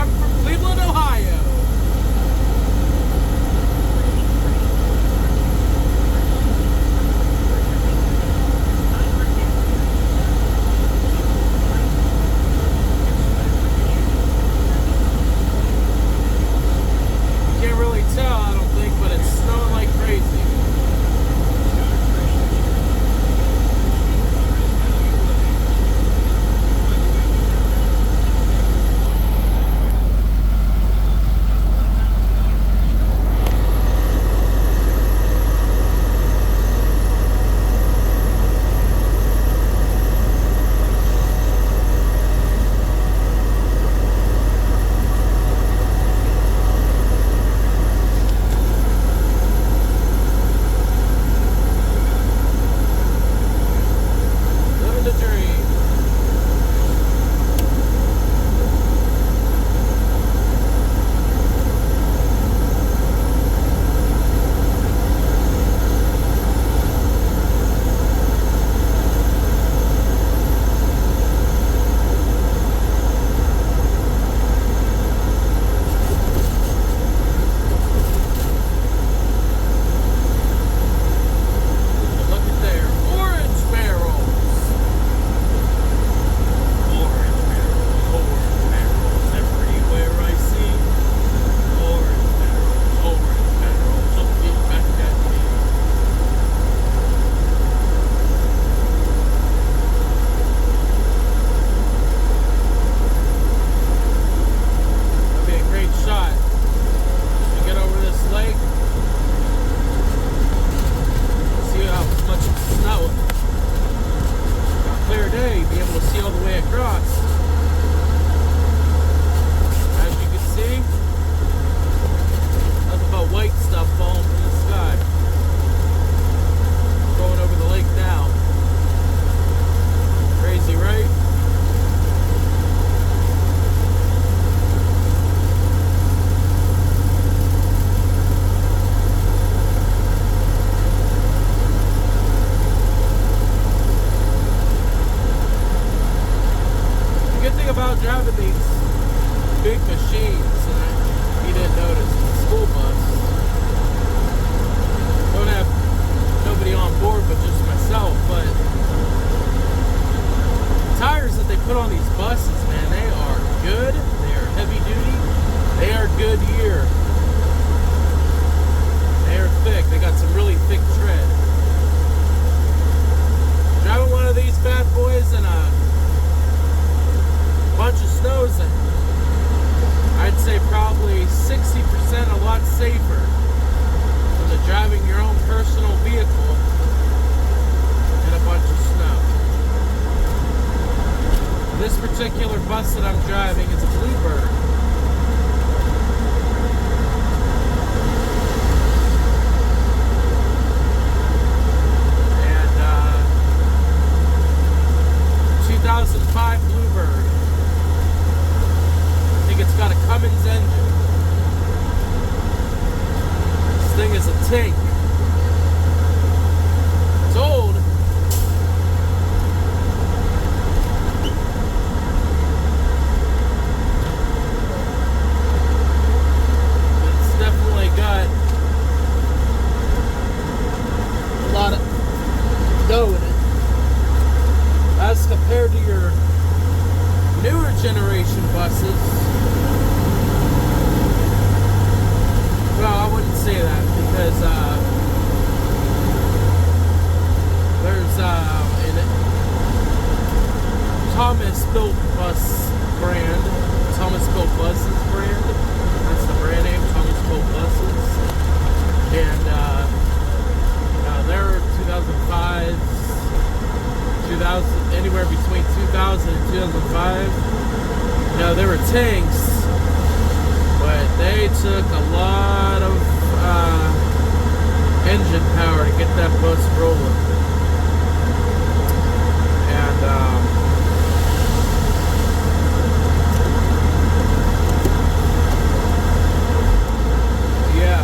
I'm from Cleveland, Ohio. Can't really tell, I don't think, but it's snowing like crazy. About driving these big machines, and you didn't notice, the school bus, don't have nobody on board but just myself, but the tires that they put on these buses, man, they are good, they are heavy duty, they are Goodyear, they are thick, they got some really thick tread. Driving one of these bad boys in a bunch of snows, and I'd say probably 60% a lot safer than driving your own personal vehicle in a bunch of snow. This particular bus that I'm driving is a Bluebird. And 2005 Bluebird. It's got a Cummins engine. This thing is a tank. It's old. It's definitely got a lot of dough in it. As compared to your newer generation buses, well, I wouldn't say that because there's an Thomas Built Bus brand, Thomas Built Buses brand. That's the brand name, Thomas Built Buses, and they're 2005, 2000, anywhere between 2000 and 2005. Now they were tanks, but they took a lot of engine power to get that bus rolling. And yeah.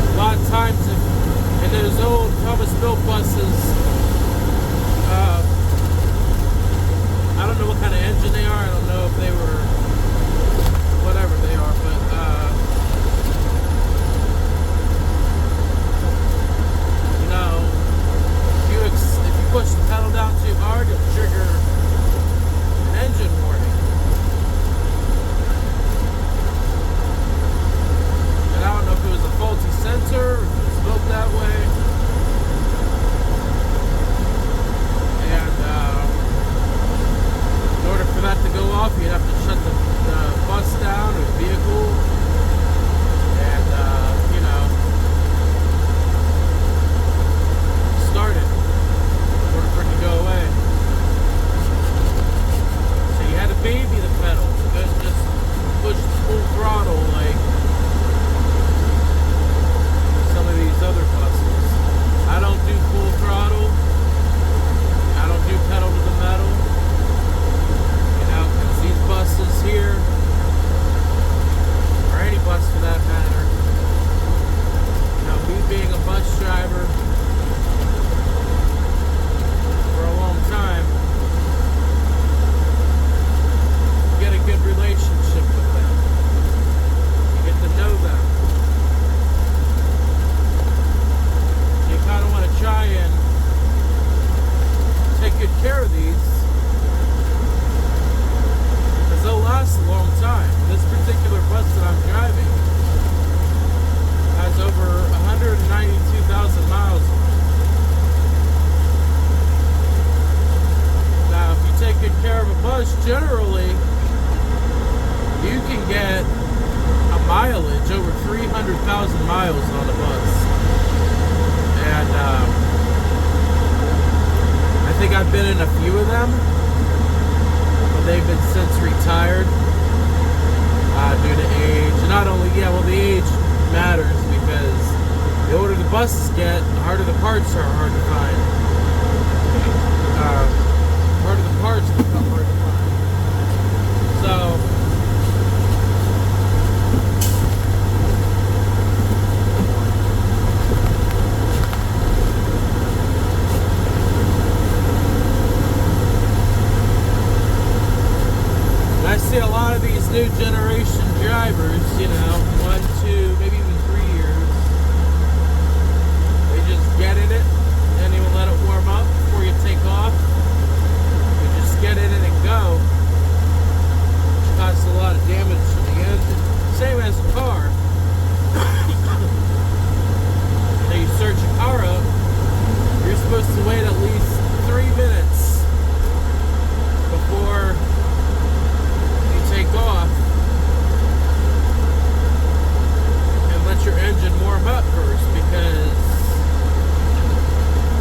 A lot of times, and then those old Thomas Built buses, I don't know what kind of engine they are. I don't know if they were whatever they are, but you know, if you push the pedal down too hard, you'll trigger an engine warning. And I don't know if it was a faulty sensor or if it was built that way. And in order for that to go off, you'd have to shut the bus down or the vehicle, and you know, start it in order for it to go away. So you had to baby the pedal. You couldn't just push full throttle like some of these other buses. I don't do full throttle. I don't do pedal to the metal. These buses here, or any bus for that matter, you know, me being a bus driver for a long time, you get a good relationship with them. You get to know them. You kind of want to try and take good care of these. They'll last a long time. This particular bus that I'm driving has over 192,000 miles on it. Now, if you take good care of a bus, generally, you can get a mileage over 300,000 miles on a bus. And I think I've been in a few of them. They've been since retired due to age. And not only, the age matters because the older the buses get, the harder the parts are hard to find. The harder the parts become hard to find. So, I see a lot of these new generation drivers, you know, 1, 2, maybe even 3 years. They just get in it and even let it warm up before you take off. You just get in it and go. Which causes a lot of damage to the engine. Same as a car. You know, you search a car up, you're supposed to wait at least 3 minutes before take off and let your engine warm up first, because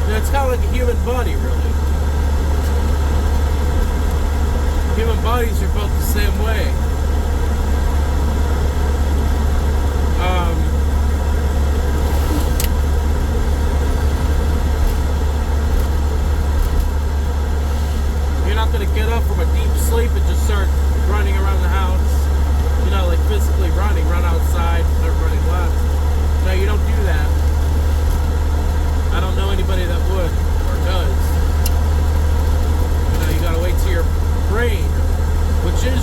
you know, it's kind of like a human body, really. Human bodies are both the same way. You're not going to get up from a deep sleep and just start running around the house, you know, like physically run outside, start running laps. No, you don't do that. I don't know anybody that would, or does. You know, you gotta wait till your brain, which is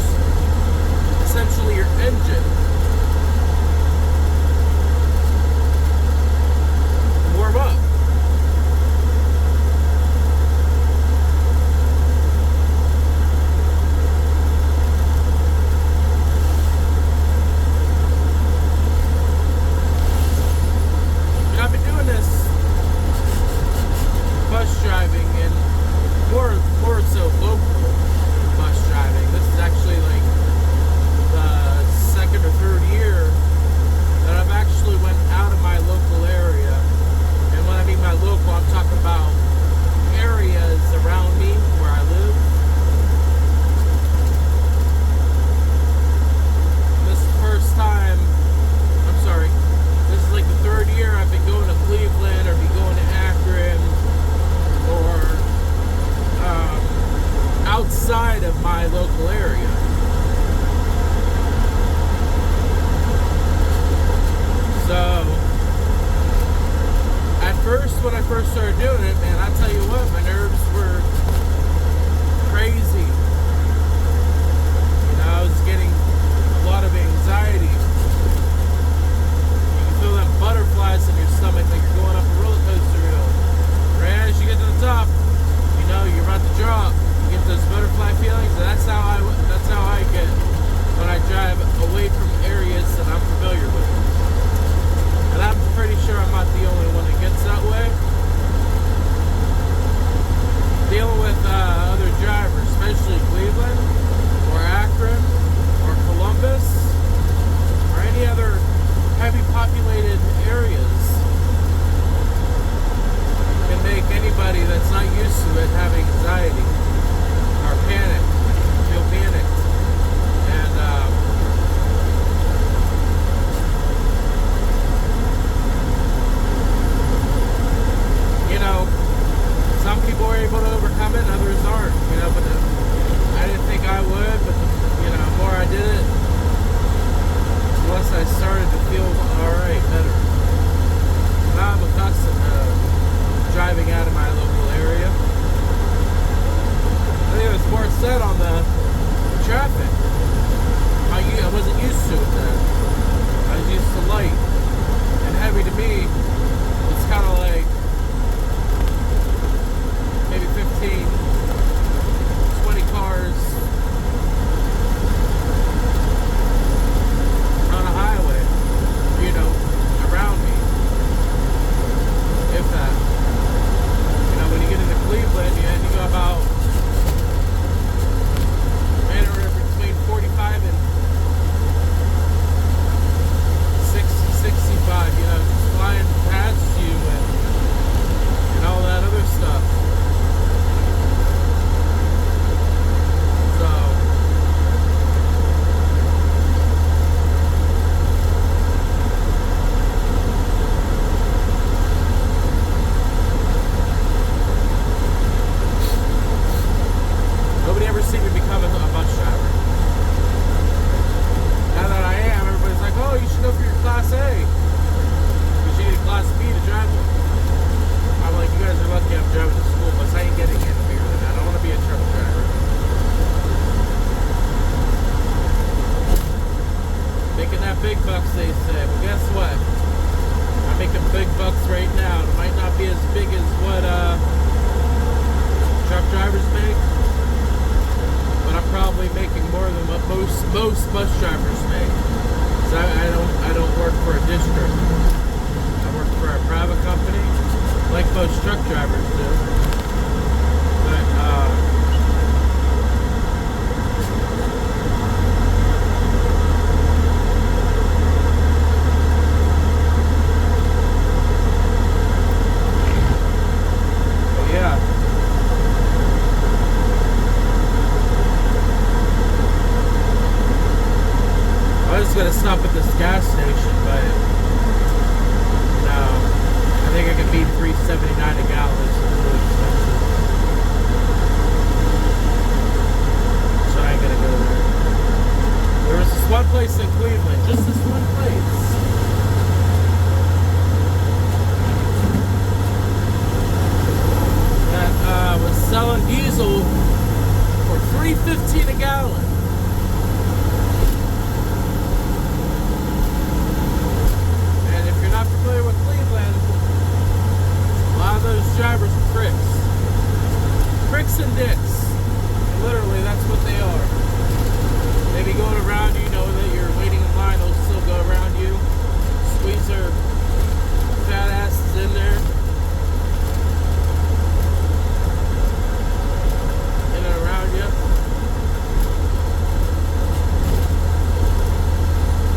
first, when I first started doing it, man, I tell you what, my nerves were crazy. You know, I was getting a lot of anxiety. You can feel them butterflies in your stomach like you're going up a roller coaster hill. Right as you get to the top, you know you're about to drop. You get those butterfly feelings, and that's how I get when I drive away from areas that I'm familiar with. And I'm pretty sure I'm not the only one that gets that way. Dealing with other drivers, especially Cleveland, or Akron, or Columbus, or any other heavy populated areas, can make anybody that's not used to it have anxiety or panic, feel panicked. And you know, some people are able to overcome it and others aren't, you know, but I didn't think I would, but you know, the more I did it, the less I started to feel alright, better. Now I'm accustomed to driving out of my local area. I think it was more set on the traffic. I wasn't used to it then. I was used to light. And heavy to me, it's kind of like maybe 15, 20 cars on a highway, you know, around me. If that. You know, when you get into Cleveland, you go about anywhere between 45 and 60, 65, you know, just flying past you and all that other stuff. So, nobody ever seen me become a bus driver. Now that I am, everybody's like, oh, you should go for your Class A. Because you need a Class B to drive one. I'm like, you guys are lucky I'm driving a school bus. I ain't getting any bigger than that. I want to be a truck driver. Making that big bucks, they say. Well, guess what? I'm making big bucks right now. It might not be as big as what truck drivers make, but I'm probably making more than what most bus drivers make. So I don't work for a district. I work for a private company, like most truck drivers do. But yeah. I was gonna stop at this gas station, but no, I think I could beat $3.79 a gallon. It's really expensive, so I ain't gonna go there. There was this one place in Cleveland, just this one place, that was selling diesel for $3.15 a gallon. Not familiar with Cleveland, a lot of those drivers are pricks. Pricks and dicks. And literally, that's what they are. They be going around you, know that you're waiting in line, they'll still go around you, squeeze their fat asses in there. In and around you.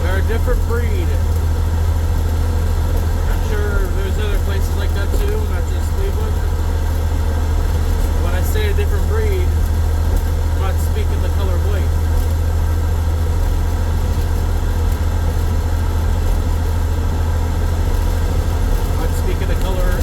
They're a different breed. Sure, there's other places like that too, not just Cleveland. When I say a different breed, I'm not speaking the color white. I'm not speaking the color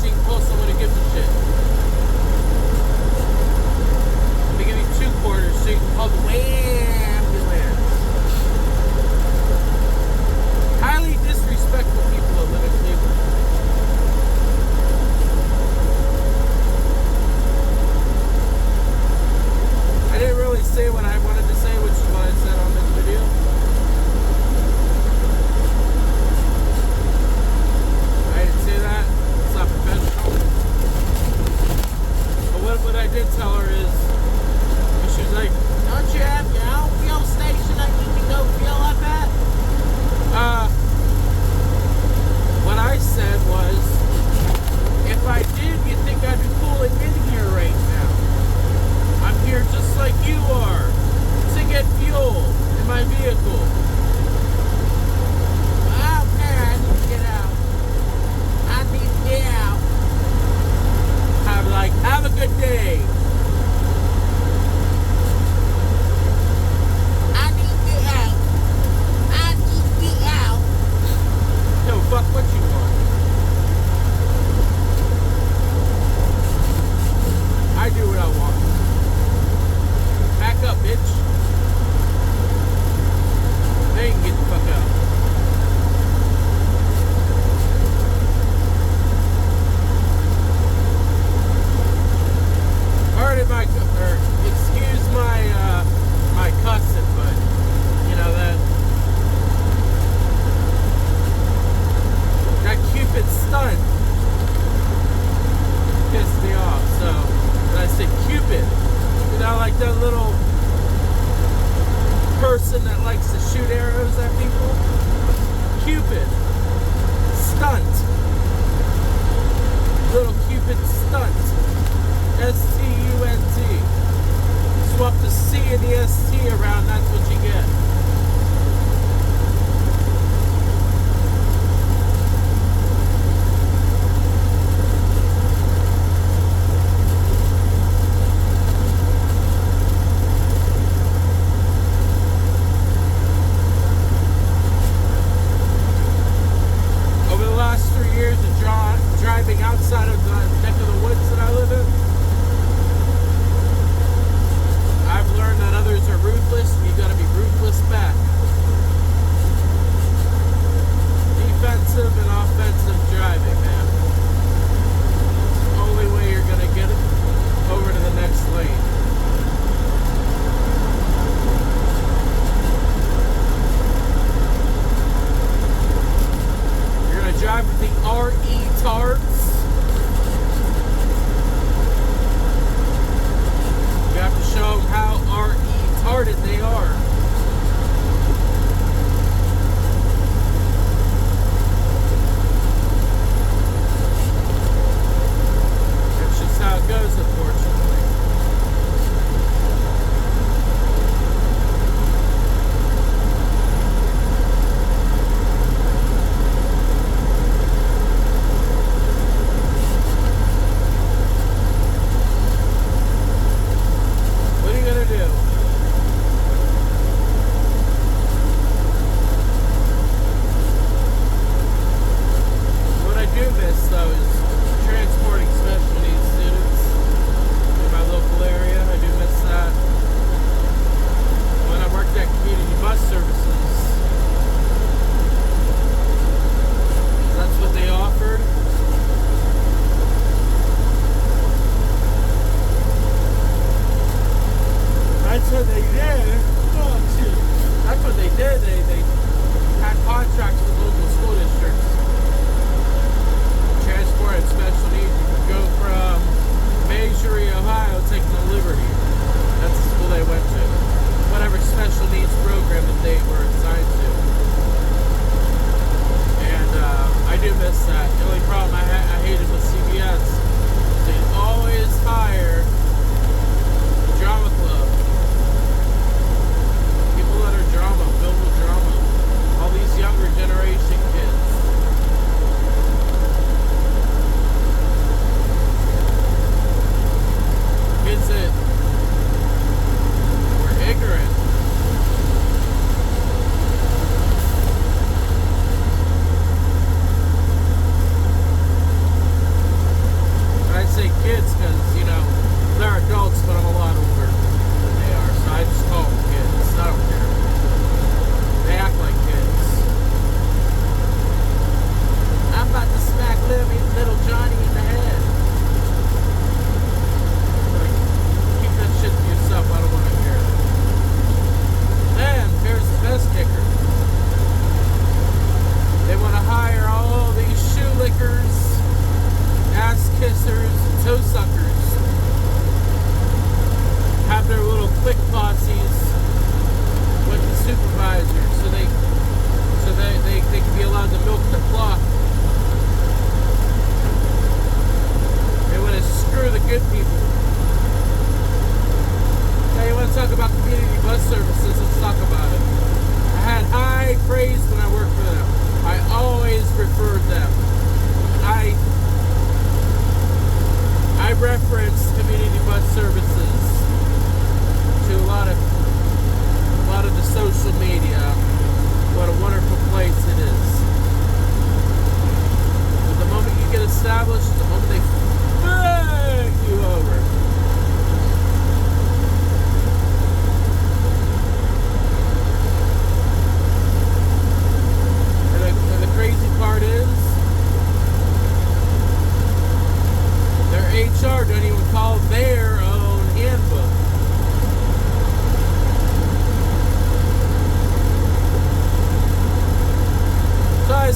so you can pull someone who gives a shit. Let me give you 2 quarters so you can call the ambulance. Highly disrespectful people that live in Cleveland. I didn't really say what I wanted to say, which is what I said on this video. I didn't say that. It's not professional. But what I did tell her is, she was like, don't you have your own fuel station that you can go fuel up at? What I said was, if I did, you think I'd be pulling in here right now? I'm here just like you are, to get fuel in my vehicle. Okay, I need to get out. I need to get out. I'm like, have a good day. I need to get out. I need to get out. No, fuck what you want. I do what I want. Back up, bitch. Now you can get the fuck out. Pardon my, or excuse my, my cussing, but, you know, that Cupid stunt pissed me off, so, when I said Cupid, you know, like that little person that likes to shoot arrows at people? Cupid. Stunt. Little Cupid stunt. S-T-U-N-T. Swap the C and the S-T around, that's what you get. Driving outside of the neck of the woods that I live in, I've learned that others are ruthless, and you gotta be ruthless back. Defensive and offensive driving, man. It's the only way you're gonna get it over to the next lane. You're gonna drive with the R-E-tards. You have to show them how R-E-tarded they are. That's just how it goes, unfortunately.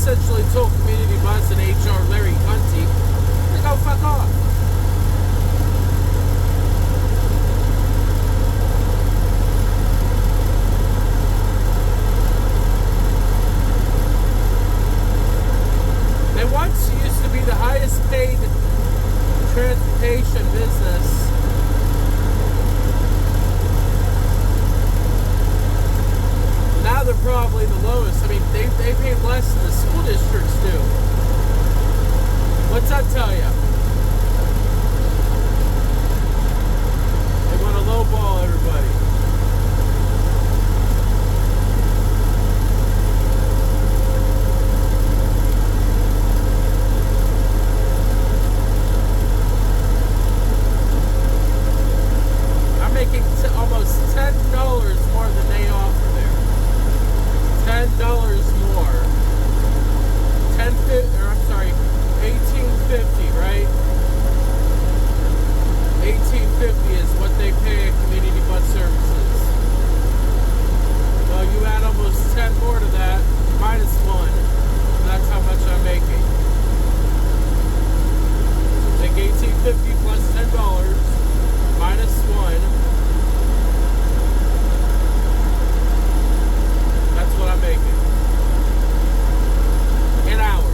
essentially told Community Bus and HR Larry Cunty to go fuck off. They once used to be the highest paid transportation business. Now they're probably the lowest. I mean, they pay less than the school districts do. What's that tell you? They want to lowball everybody. I'm making almost $10 more than they offer there. $10 more. $18.50, right? $18.50 is what they pay at Community Bus Services. Well, you add almost 10 more to that, minus 1. That's how much I'm making. Take $18.50 plus $10, minus 1. That's what I'm making. An hour.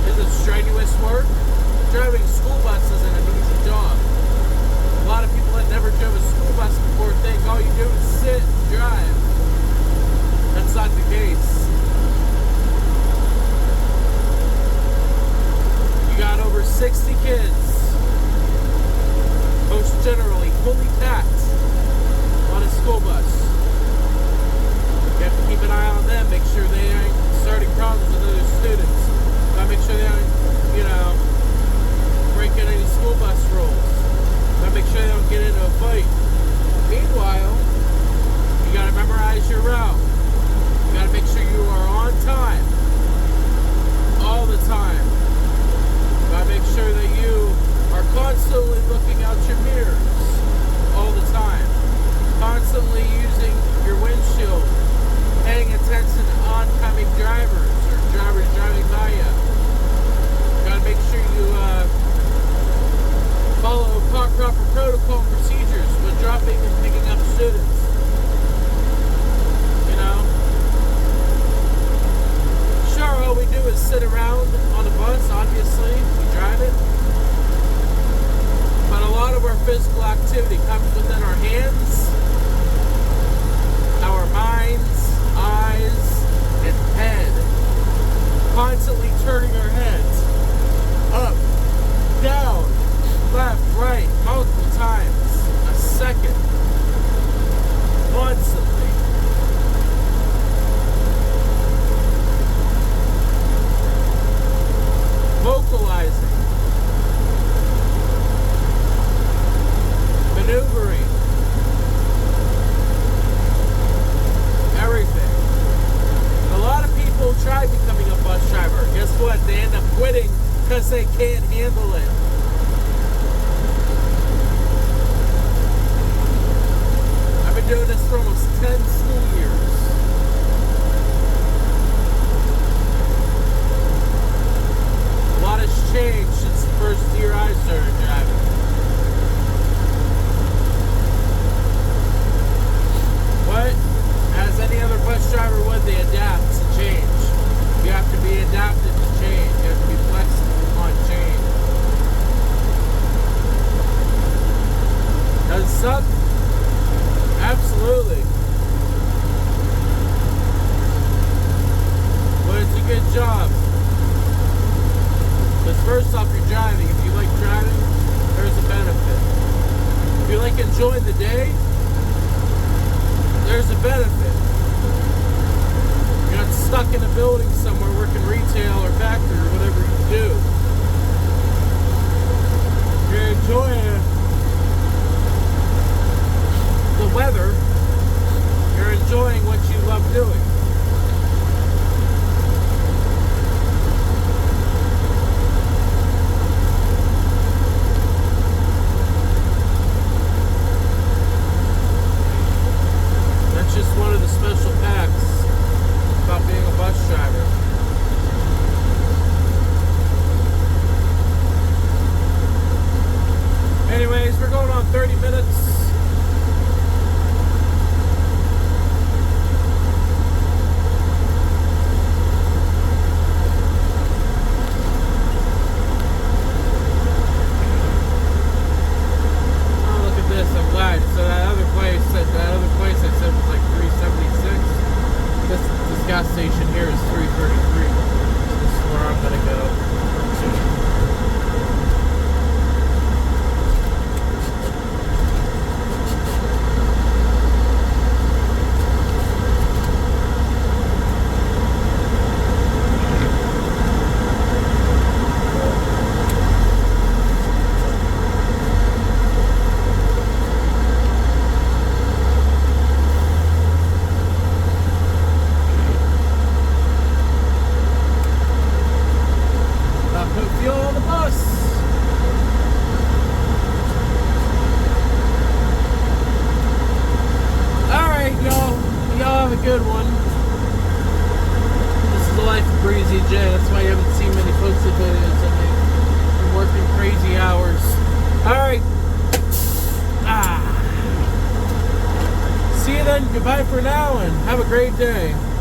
Is it strenuous work? Driving a school bus isn't an easy job. A lot of people that never drove a school bus before think all you do is sit and drive. That's not the case. You got over 60 kids, most generally fully packed, on a school bus. You have to keep an eye on them, make sure they aren't starting problems with other students. You gotta make sure they aren't, breaking any school bus rules. You gotta make sure they don't get into a fight. Meanwhile, you gotta memorize your route. You gotta make sure you are on time, all the time. Gotta make sure that you are constantly looking out your mirrors all the time. Constantly using your windshield, paying attention to oncoming drivers or drivers driving by you. Gotta make sure you follow proper protocol and procedures when dropping and picking up students. Sure, all we do is sit around on a bus, obviously, we drive it. But a lot of our physical activity comes within our hands, our minds, eyes, and head. Constantly turning our heads up, down, left, right, multiple times a second. Constantly. Vocalizing, maneuvering, everything. And a lot of people try becoming a bus driver. Guess what? They end up quitting because they can't handle it. I've been doing this for almost 10 school years. A lot has changed since the first year I started driving. What? As any other bus driver would, they adapt to change. You have to be adapted to change. You have to be flexible on change. Does it suck? Absolutely. But it's a good job. Because first off, you're driving. If you like driving, there's a benefit. If you like enjoying the day, there's a benefit. You're not stuck in a building somewhere working retail or factory or whatever you do. You're enjoying the weather. You're enjoying what you love doing. then, goodbye for now, and have a great day.